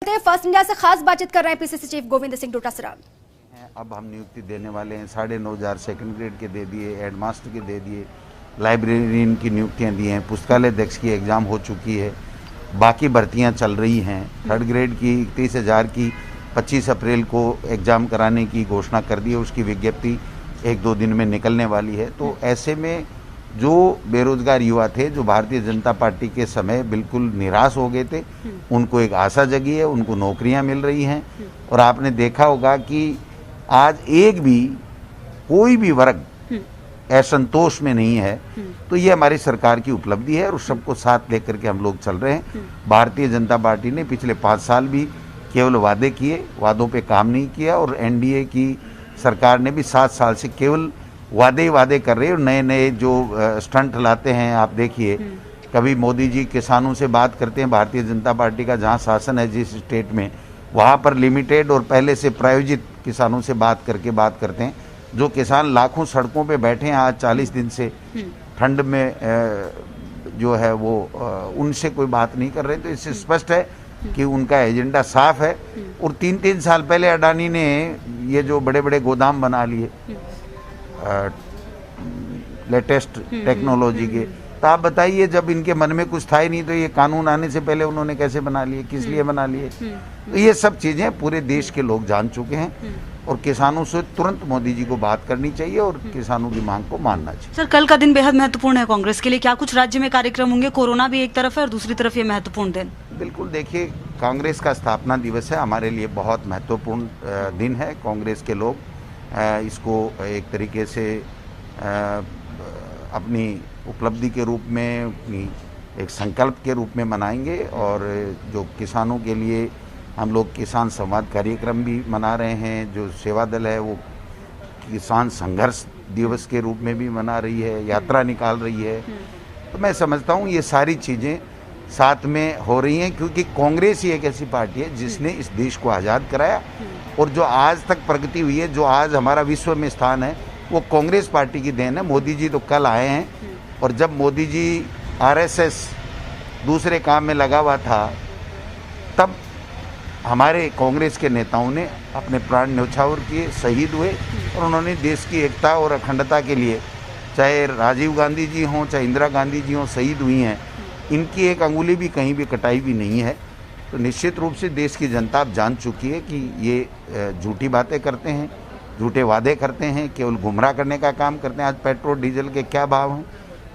First India से खास बातचीत कर रहे हैं पीसीसी चीफ गोविंद सिंह डोटासरा। अब हम नियुक्ति देने वाले हैं, 9,500 सेकंड ग्रेड के दे दिए, हेडमास्टर के दे दिए, लाइब्रेरियन की नियुक्तियां दी हैं, पुस्तकालय अध्यक्ष की एग्ज़ाम हो चुकी है, बाकी भर्तियां चल रही हैं। थर्ड ग्रेड की 31,000 की 25 अप्रैल को एग्ज़ाम कराने की घोषणा कर दी है, उसकी विज्ञप्ति 1-2 दिन में निकलने वाली है। तो ऐसे में जो बेरोजगार युवा थे, जो भारतीय जनता पार्टी के समय बिल्कुल निराश हो गए थे, उनको एक आशा जगी है, उनको नौकरियां मिल रही हैं। और आपने देखा होगा कि आज कोई भी वर्ग असंतोष में नहीं है। तो ये हमारी सरकार की उपलब्धि है और सबको साथ लेकर के हम लोग चल रहे हैं। भारतीय जनता पार्टी ने पिछले 5 साल भी केवल वादे किए, वादों पे काम नहीं किया, और एनडीए की सरकार ने भी 7 साल से केवल वादे ही वादे कर रहे हैं। और नए नए जो स्टंट लाते हैं, आप देखिए, कभी मोदी जी किसानों से बात करते हैं, भारतीय जनता पार्टी का जहां शासन है जिस स्टेट में, वहां पर लिमिटेड और पहले से प्रायोजित किसानों से बात करते हैं। जो किसान लाखों सड़कों पे बैठे हैं आज 40 दिन से ठंड में, जो है वो उनसे कोई बात नहीं कर रहे। तो इससे स्पष्ट है कि उनका एजेंडा साफ है। और 3-3 साल पहले अडानी ने ये जो बड़े बड़े गोदाम बना लिए लेटेस्ट टेक्नोलॉजी के, तो आप बताइए, जब इनके मन में कुछ था ही नहीं तो ये कानून आने से पहले उन्होंने कैसे बना लिए, किस लिए बना लिए? तो ये सब चीजें पूरे देश के लोग जान चुके हैं और किसानों से तुरंत मोदी जी को बात करनी चाहिए और किसानों की मांग को मानना चाहिए। सर, कल का दिन बेहद महत्वपूर्ण है कांग्रेस के लिए। क्या कुछ राज्य में कार्यक्रम होंगे? कोरोना भी एक तरफ है और दूसरी तरफ ये महत्वपूर्ण दिन। बिल्कुल, देखिए, कांग्रेस का स्थापना दिवस है, हमारे लिए बहुत महत्वपूर्ण दिन है। कांग्रेस के लोग इसको एक तरीके से अपनी उपलब्धि के रूप में, अपनी एक संकल्प के रूप में मनाएंगे। और जो किसानों के लिए हम लोग किसान संवाद कार्यक्रम भी मना रहे हैं, जो सेवा दल है वो किसान संघर्ष दिवस के रूप में भी मना रही है, यात्रा निकाल रही है। तो मैं समझता हूँ ये सारी चीज़ें साथ में हो रही हैं, क्योंकि कांग्रेस ही एक ऐसी पार्टी है जिसने इस देश को आज़ाद कराया। और जो आज तक प्रगति हुई है, जो आज हमारा विश्व में स्थान है, वो कांग्रेस पार्टी की देन है। मोदी जी तो कल आए हैं, और जब मोदी जी आरएसएस दूसरे काम में लगा हुआ था, तब हमारे कांग्रेस के नेताओं ने अपने प्राण न्यौछावर किए, शहीद हुए, और उन्होंने देश की एकता और अखंडता के लिए, चाहे राजीव गांधी जी हों, चाहे इंदिरा गांधी जी हों, शहीद हुई हैं। इनकी एक अंगुली भी कहीं भी कटाई भी नहीं है। तो निश्चित रूप से देश की जनता अब जान चुकी है कि ये झूठी बातें करते हैं, झूठे वादे करते हैं, केवल गुमराह करने का काम करते हैं। आज पेट्रोल डीजल के क्या भाव हैं,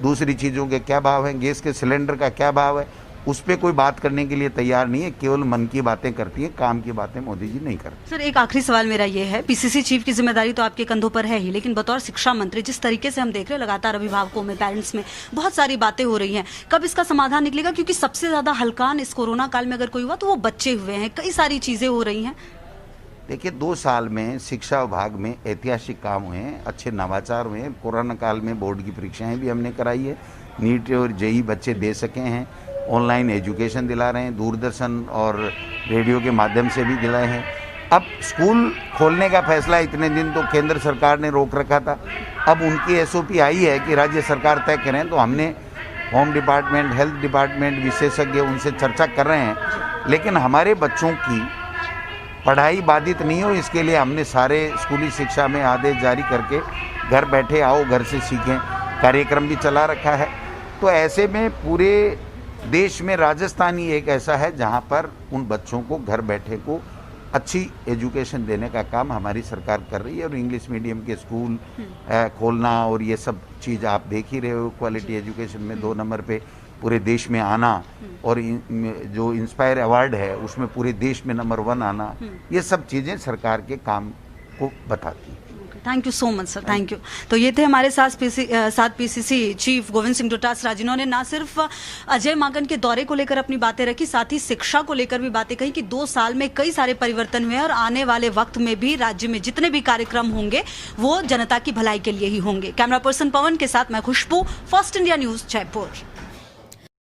दूसरी चीज़ों के क्या भाव हैं, गैस के सिलेंडर का क्या भाव है, उस पर कोई बात करने के लिए तैयार नहीं है। केवल मन की बातें करती है, काम की बातें मोदी जी नहीं करते। सर, एक आखिरी सवाल मेरा ये है, पीसीसी चीफ की जिम्मेदारी तो आपके कंधों पर है ही, लेकिन बतौर शिक्षा मंत्री जिस तरीके से हम देख रहे हैं लगातार अभिभावकों में, पेरेंट्स में बहुत सारी बातें हो रही हैं, कब इसका समाधान निकलेगा? क्योंकि सबसे ज्यादा हलकान इस कोरोना काल में अगर कोई हुआ तो वो बच्चे हुए हैं, कई सारी चीजें हो रही हैं। देखिए, 2 साल में शिक्षा विभाग में ऐतिहासिक काम हुए हैं, अच्छे नवाचार हुए हैं। कोरोना काल में बोर्ड की परीक्षाएं भी हमने कराई है, नीट और जेईई बच्चे दे सके हैं, ऑनलाइन एजुकेशन दिला रहे हैं, दूरदर्शन और रेडियो के माध्यम से भी दिलाए हैं। अब स्कूल खोलने का फैसला इतने दिन तो केंद्र सरकार ने रोक रखा था, अब उनकी एसओपी आई है कि राज्य सरकार तय करें। तो हमने होम डिपार्टमेंट, हेल्थ डिपार्टमेंट, विशेषज्ञ उनसे चर्चा कर रहे हैं। लेकिन हमारे बच्चों की पढ़ाई बाधित नहीं हो, इसके लिए हमने सारे स्कूली शिक्षा में आदेश जारी करके घर बैठे आओ, घर से सीखें कार्यक्रम भी चला रखा है। तो ऐसे में पूरे देश में राजस्थान ही एक ऐसा है जहां पर उन बच्चों को घर बैठे को अच्छी एजुकेशन देने का काम हमारी सरकार कर रही है। और इंग्लिश मीडियम के स्कूल खोलना और ये सब चीज़ आप देख ही रहे हो, क्वालिटी एजुकेशन में 2 नंबर पे पूरे देश में आना, और जो इंस्पायर अवार्ड है उसमें पूरे देश में नंबर 1 आना, ये सब चीज़ें सरकार के काम को बताती हैं। Thank you so much sir, thank you. तो ये थे हमारे साथ पीसीसी चीफ गोविंद सिंह डोटासरा, जिन्होंने ना सिर्फ अजय माकन के दौरे को लेकर अपनी बातें रखी, साथ ही शिक्षा को लेकर भी बातें कही कि 2 साल में कई सारे परिवर्तन हुए और आने वाले वक्त में भी राज्य में जितने भी कार्यक्रम होंगे वो जनता की भलाई के लिए ही होंगे। कैमरा पर्सन पवन के साथ मैं खुशबू, फर्स्ट इंडिया न्यूज, जयपुर।